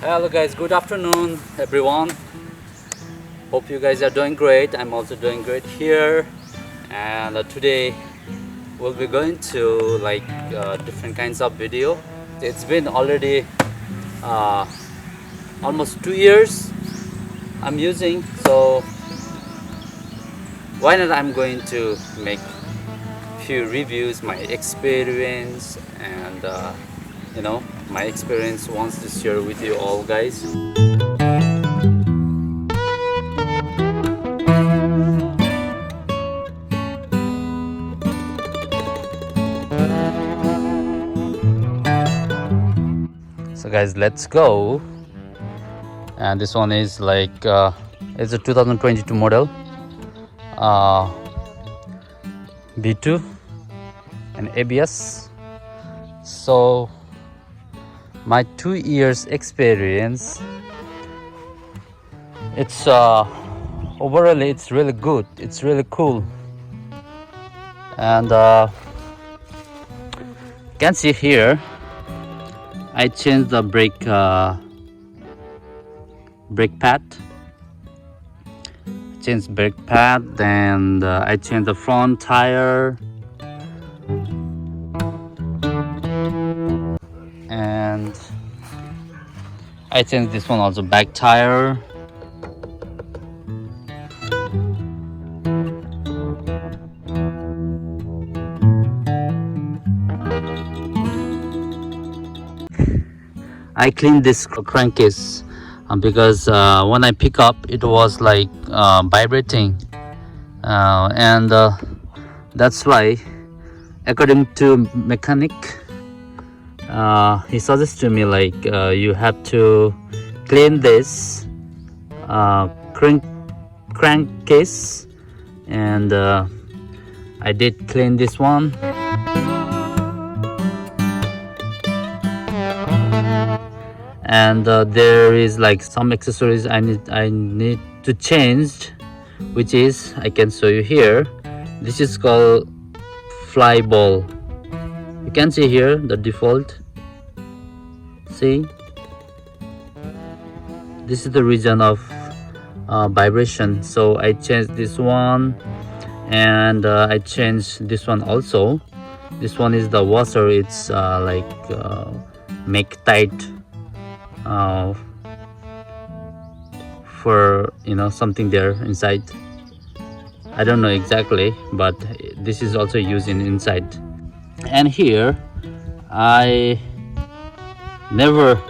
Hello guys, good afternoon everyone. Hope you guys are doing great. I'm also doing great here. And today we'll be going to different kinds of video. It's been already almost 2 years I'm using, so why not I'm going to make few reviews, my experience, and my experience wants to share with you all guys. So guys, let's go. And this one is it's a 2022 model, B2 and ABS. So my 2 years experience, it's overall it's really good, it's really cool. And you can see here I changed the brake pad, and I changed the front tire, and I changed this one also, back tire. I cleaned this crankcase because when I pick up it was like vibrating, and that's why, according to mechanic, he suggested me you have to clean this crankcase, and I did clean this one. And there is some accessories I need to change, which is, I can show you here. This is called fly ball. You can see here the default. See, this is the region of vibration. So I changed this one, and I changed this one also. This one is the washer. It's make tight for something there inside. I don't know exactly, but this is also used inside. And here I never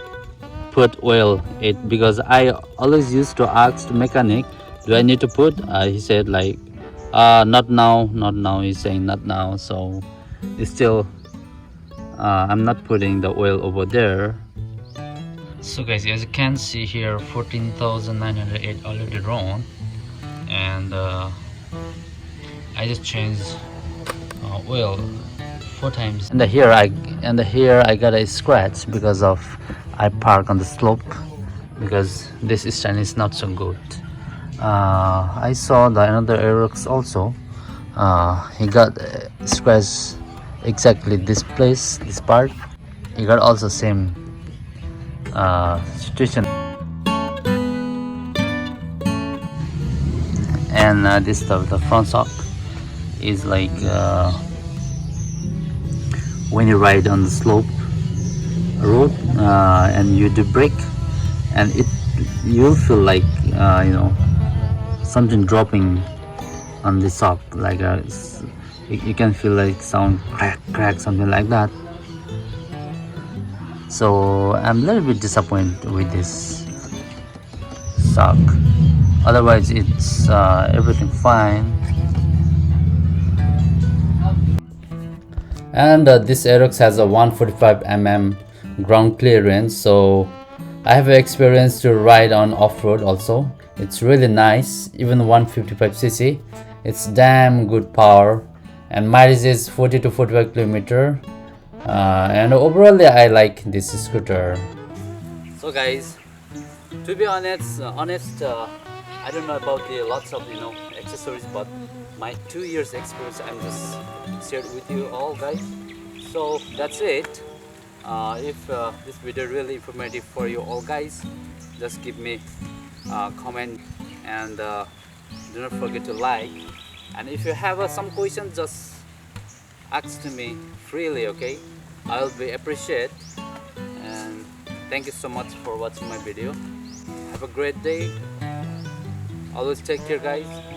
put oil it, because I always used to ask the mechanic, do I need to put? He said not now. He's saying not now. So it's still I'm not putting the oil over there. So guys, as you can see here, 14,908 already run, and I just changed oil 4 times. And here I got a scratch because of I park on the slope, because this stand is not so good. I saw another Aerox also. He got a scratch exactly this place, this part. He got also same situation. And this the front shock is when you ride on the slope road, and you do brake, and you'll feel something dropping on the shock, you can feel sound crack, something like that. So I'm a little bit disappointed with this shock. Otherwise it's everything fine. And this Aerox has a 145 mm ground clearance, so I have experience to ride on off-road also. It's really nice. Even 155cc, it's damn good power, and mileage is 40 to 45 kilometer. And overall I like this scooter. So guys, to be honest, I don't know about the lots of accessories, but my 2 years experience I'm just shared with you all guys. So that's it. If this video really informative for you all guys, just give me a comment, and do not forget to like. And if you have some questions, just ask to me freely, okay? I'll be appreciate. And thank you so much for watching my video. Have a great day. Always take care guys.